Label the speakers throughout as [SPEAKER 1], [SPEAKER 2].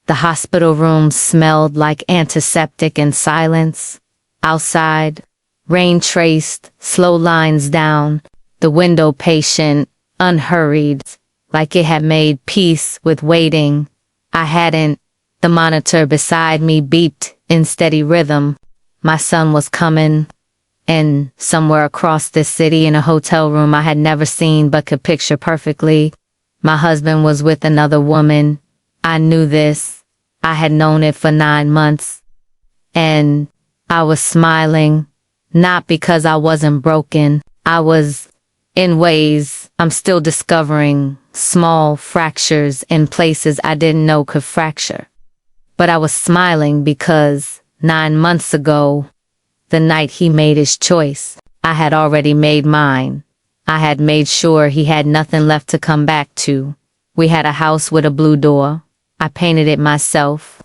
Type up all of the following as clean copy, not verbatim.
[SPEAKER 1] The hospital room smelled like antiseptic and silence. Outside, rain traced slow lines down, the window patient, unhurried, like it had made peace with waiting. I hadn't. The monitor beside me beeped in steady rhythm. My son was coming, and somewhere across this city in a hotel room I had never seen but could picture perfectly, my husband was with another woman. I knew this. I had known it for 9 months. And I was smiling, not because I wasn't broken. I was, in ways, I'm still discovering small fractures in places I didn't know could fracture. But I was smiling because 9 months ago, the night he made his choice, I had already made mine. I had made sure he had nothing left to come back to. We had a house with a blue door. I painted it myself.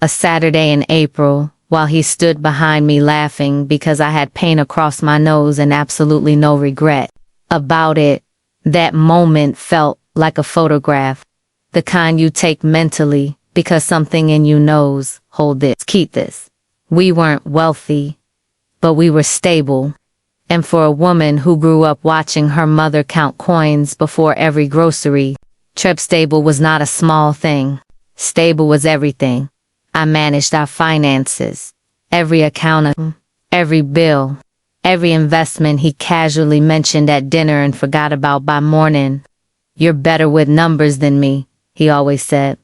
[SPEAKER 1] A Saturday in April, while he stood behind me laughing because I had paint across my nose and absolutely no regret about it. That moment felt like a photograph, the kind you take mentally because something in you knows, hold this, keep this. We weren't wealthy, but we were stable. And for a woman who grew up watching her mother count coins before every grocery, trip stable was not a small thing. Stable was everything. I managed our finances, every account, every bill, every investment he casually mentioned at dinner and forgot about by morning. You're better with numbers than me, he always said.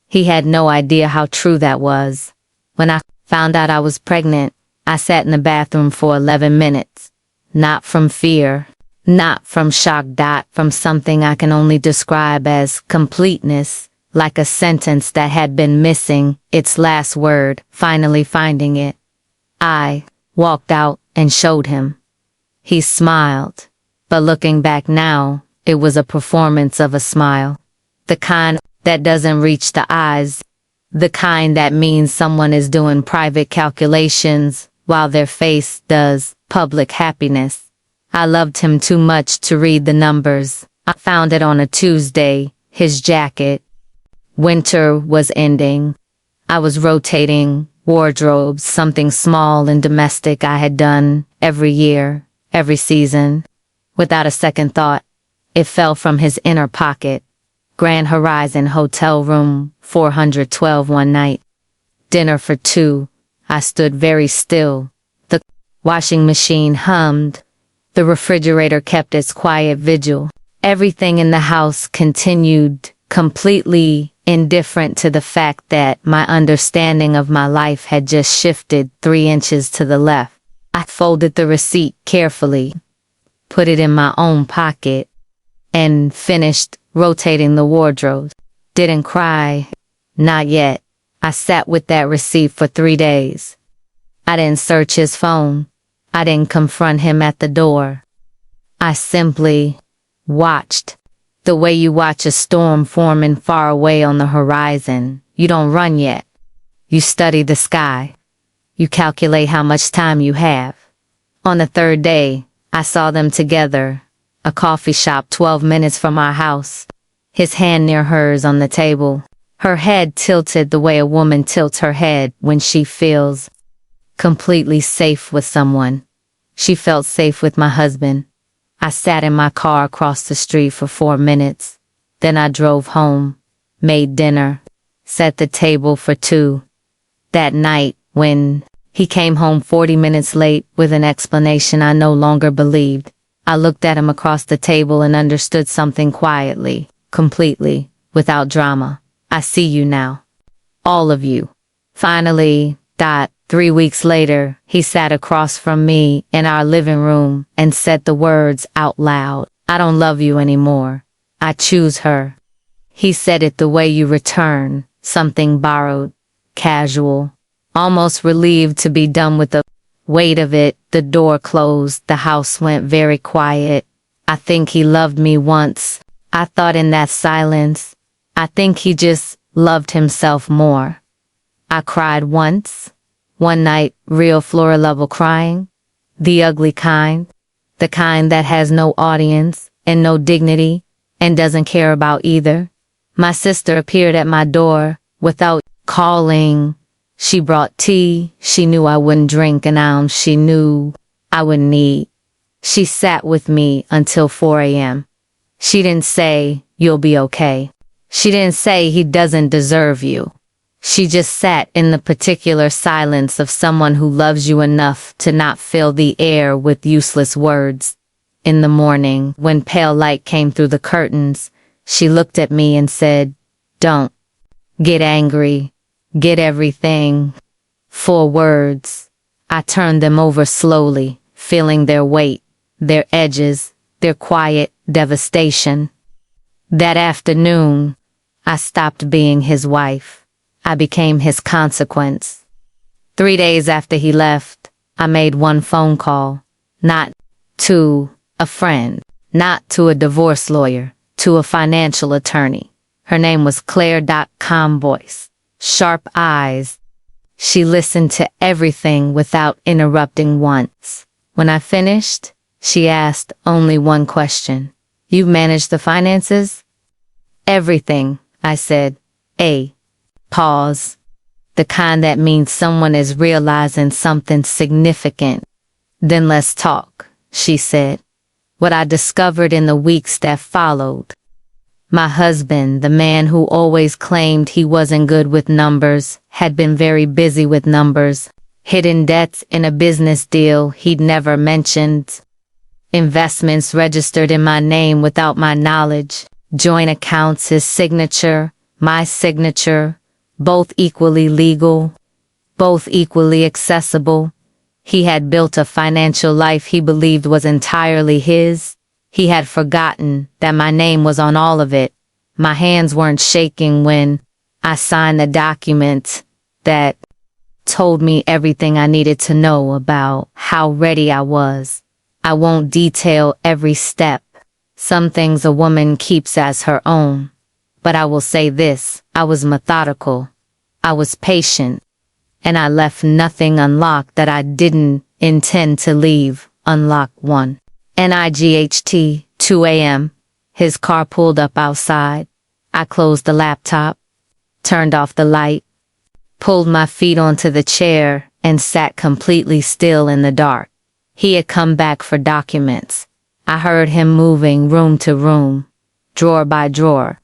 [SPEAKER 1] He had no idea how true that was. When I found out I was pregnant, I sat in the bathroom for 11 minutes. Not from fear, not from shock, from something I can only describe as completeness, like a sentence that had been missing its last word, finally finding it. I walked out and showed him. He smiled, but looking back now, it was a performance of a smile. The kind that doesn't reach the eyes, the kind that means someone is doing private calculations while their face does public happiness. I loved him too much to read the numbers. I found it on a Tuesday, his jacket. Winter was ending. I was rotating wardrobes, something small and domestic I had done every year, every season. Without a second thought, it fell from his inner pocket. Grand Horizon Hotel Room 412 one night. Dinner for 2. I stood very still. The washing machine hummed. The refrigerator kept its quiet vigil. Everything in the house continued, completely indifferent to the fact that my understanding of my life had just shifted 3 inches to the left. I folded the receipt carefully, put it in my own pocket, and finished rotating the wardrobe. Didn't cry. Not yet. I sat with that receipt for 3 days. I didn't search his phone. I didn't confront him at the door. I simply watched. The way you watch a storm forming far away on the horizon. You don't run yet. You study the sky. You calculate how much time you have. On the 3rd day, I saw them together. A coffee shop 12 minutes from our house. His hand near hers on the table. Her head tilted the way a woman tilts her head when she feels completely safe with someone. She felt safe with my husband. I sat in my car across the street for 4 minutes. Then I drove home, made dinner, set the table for 2. That night, when he came home 40 minutes late with an explanation I no longer believed, I looked at him across the table and understood something quietly, completely, without drama. I see you now. All of you. Finally, 3 weeks later, he sat across from me in our living room and said the words out loud. I don't love you anymore. I choose her. He said it the way you return, something borrowed, casual, almost relieved to be done with the weight of it. The door closed. The house went very quiet. I think he loved me once. I thought in that silence. I think he just loved himself more. I cried once. One night, real floor level crying. The ugly kind. The kind that has no audience and no dignity and doesn't care about either. My sister appeared at my door without calling. She brought tea. She knew I wouldn't drink an ounce. She knew I wouldn't eat. She sat with me until 4 a.m. She didn't say, "You'll be okay." She didn't say, "He doesn't deserve you." She just sat in the particular silence of someone who loves you enough to not fill the air with useless words. In the morning, when pale light came through the curtains, she looked at me and said, "Don't get angry. Get everything." 4 words. I turned them over slowly, feeling their weight, their edges, their quiet devastation. That afternoon, I stopped being his wife. I became his consequence. 3 days after he left, I made one phone call. Not to a friend, not to a divorce lawyer, to a financial attorney. Her name was Claire.com voice. Sharp eyes. She listened to everything without interrupting once. When I finished, she asked only one question. "You manage the finances?" "Everything," I said. Pause. The kind that means someone is realizing something significant. "Then let's talk," she said. What I discovered in the weeks that followed. My husband, the man who always claimed he wasn't good with numbers, had been very busy with numbers. Hidden debts in a business deal he'd never mentioned. Investments registered in my name without my knowledge. Joint accounts, his signature, my signature. Both equally legal, both equally accessible. He had built a financial life he believed was entirely his. He had forgotten that my name was on all of it. My hands weren't shaking when I signed the document that told me everything I needed to know about how ready I was. I won't detail every step. Some things a woman keeps as her own. But I will say this, I was methodical, I was patient, and I left nothing unlocked that I didn't intend to leave unlocked. 1 NIGHT, 2 a.m. His car pulled up outside. I closed the laptop, turned off the light, pulled my feet onto the chair, and sat completely still in the dark. He had come back for documents. I heard him moving room to room, drawer by drawer.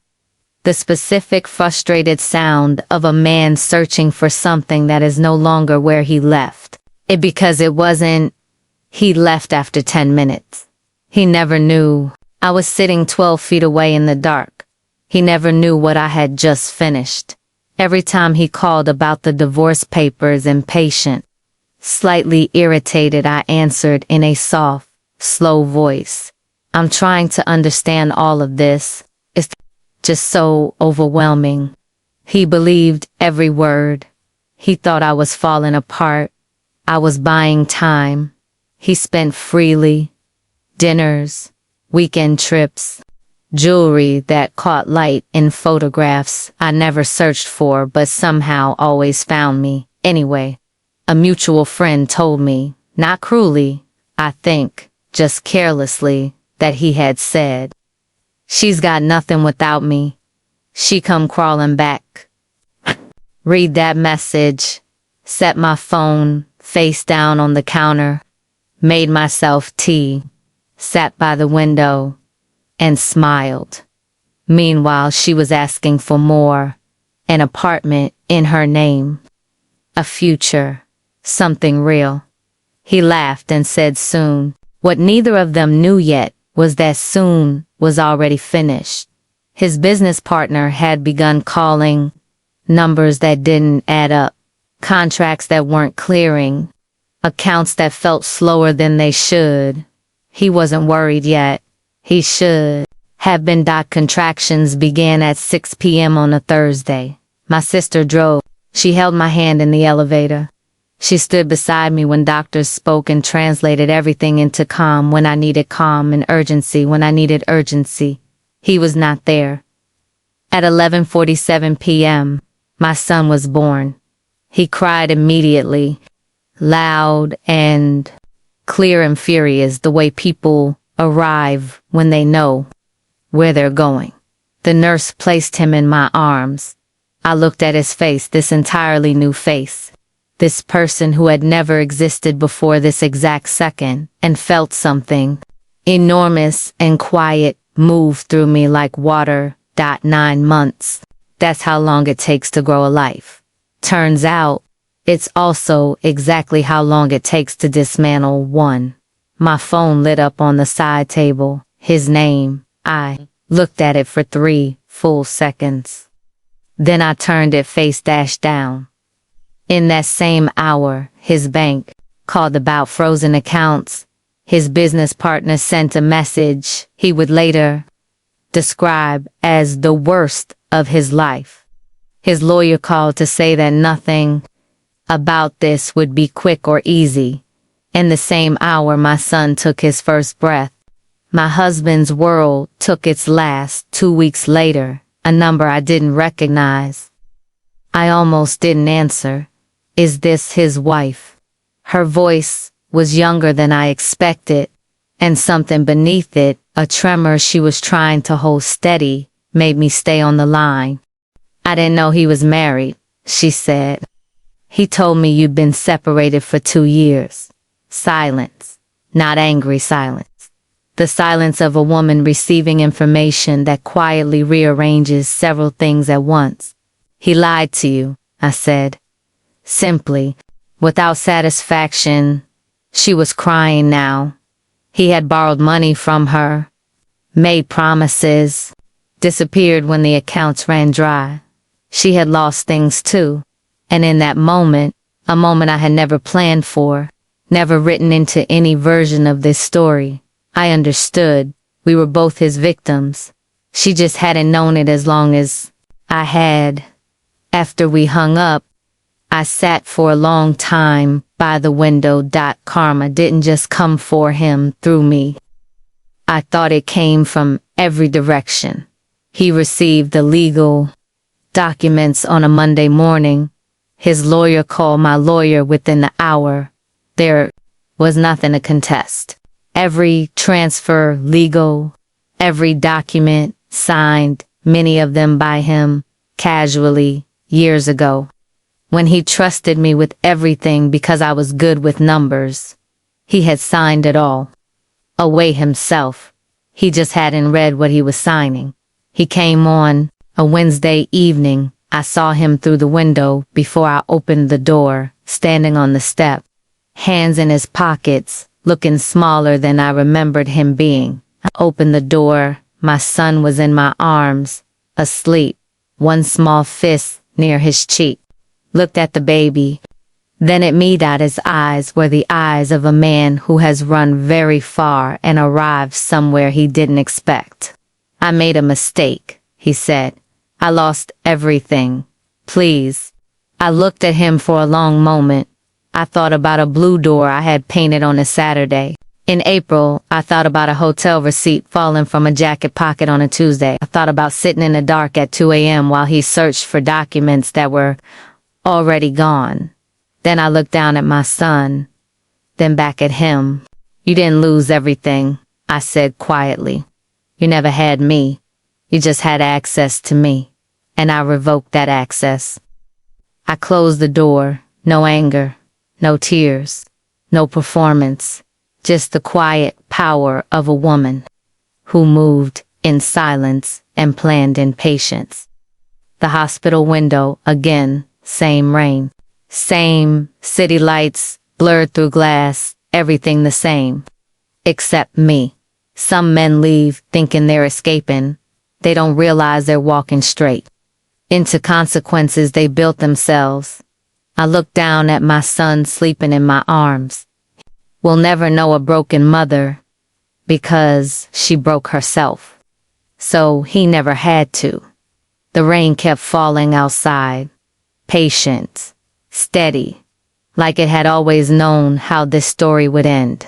[SPEAKER 1] The specific frustrated sound of a man searching for something that is no longer where he left. Because it wasn't, he left after 10 minutes. He never knew. I was sitting 12 feet away in the dark. He never knew what I had just finished. Every time he called about the divorce papers, impatient, slightly irritated, I answered in a soft, slow voice. "I'm trying to understand all of this. It's just so overwhelming." He believed every word. He thought I was falling apart. I was buying time. He spent freely. Dinners, weekend trips, jewelry that caught light in photographs I never searched for but somehow always found me. Anyway, a mutual friend told me, not cruelly, I think, just carelessly, that he had said, "She's got nothing without me. She come crawling back." Read that message, set my phone face down on the counter, made myself tea, sat by the window, and smiled. Meanwhile, she was asking for more, an apartment in her name, a future, something real. He laughed and said soon. What neither of them knew yet was that soon was already finished. His business partner had begun calling, numbers that didn't add up, contracts that weren't clearing, accounts that felt slower than they should. He wasn't worried yet. He should have been. Contractions began at 6 p.m. on a Thursday. My sister drove. She held my hand in the elevator. She stood beside me when doctors spoke and translated everything into calm when I needed calm and urgency when I needed urgency. He was not there. At 11:47 p.m., my son was born. He cried immediately, loud and clear and furious, the way people arrive when they know where they're going. The nurse placed him in my arms. I looked at his face, this entirely new face. This person who had never existed before this exact second, and felt something enormous and quiet move through me like water. 9 months. That's how long it takes to grow a life. Turns out, it's also exactly how long it takes to dismantle one. My phone lit up on the side table. His name. I looked at it for 3 full seconds. Then I turned it face down. In that same hour, his bank called about frozen accounts. His business partner sent a message he would later describe as the worst of his life. His lawyer called to say that nothing about this would be quick or easy. In the same hour, my son took his first breath. My husband's world took its last 2 weeks later, a number I didn't recognize. I almost didn't answer. Is this his wife? Her voice was younger than I expected, and something beneath it, a tremor she was trying to hold steady, made me stay on the line. I didn't know he was married, she said. He told me you'd been separated for 2 years. Silence, not angry silence. The silence of a woman receiving information that quietly rearranges several things at once. He lied to you, I said. Simply, without satisfaction. She was crying now. He had borrowed money from her, made promises, disappeared when the accounts ran dry. She had lost things too, and in that moment, a moment I had never planned for, never written into any version of this story, I understood. We were both his victims. She just hadn't known it as long as I had. After we hung up, I sat for a long time by the window. Karma didn't just come for him through me. I thought it came from every direction. He received the legal documents on a Monday morning. His lawyer called my lawyer within the hour. There was nothing to contest. Every transfer legal, every document signed, many of them by him, casually, years ago. When he trusted me with everything because I was good with numbers, he had signed it all. Away himself. He just hadn't read what he was signing. He came on a Wednesday evening. I saw him through the window before I opened the door, standing on the step, hands in his pockets, looking smaller than I remembered him being. I opened the door. My son was in my arms, asleep, one small fist near his cheek. Looked at the baby, then at me. His eyes were the eyes of a man who has run very far and arrived somewhere he didn't expect. I made a mistake, he said. I lost everything. Please. I looked at him for a long moment. I thought about a blue door I had painted on a Saturday. In April, I thought about a hotel receipt falling from a jacket pocket on a Tuesday. I thought about sitting in the dark at 2 a.m. while he searched for documents that were already gone. Then I looked down at my son, then back at him. You didn't lose everything, I said quietly. You never had me. You just had access to me, and I revoked that access. I closed the door. No anger, no tears, no performance, just the quiet power of a woman who moved in silence and planned in patience. The hospital window again. Same rain, same city lights blurred through glass, everything the same. Except me. Some men leave thinking they're escaping. They don't realize they're walking straight into consequences they built themselves. I look down at my son sleeping in my arms. We'll never know a broken mother because she broke herself. So he never had to. The rain kept falling outside. Patient, steady, like it had always known how this story would end.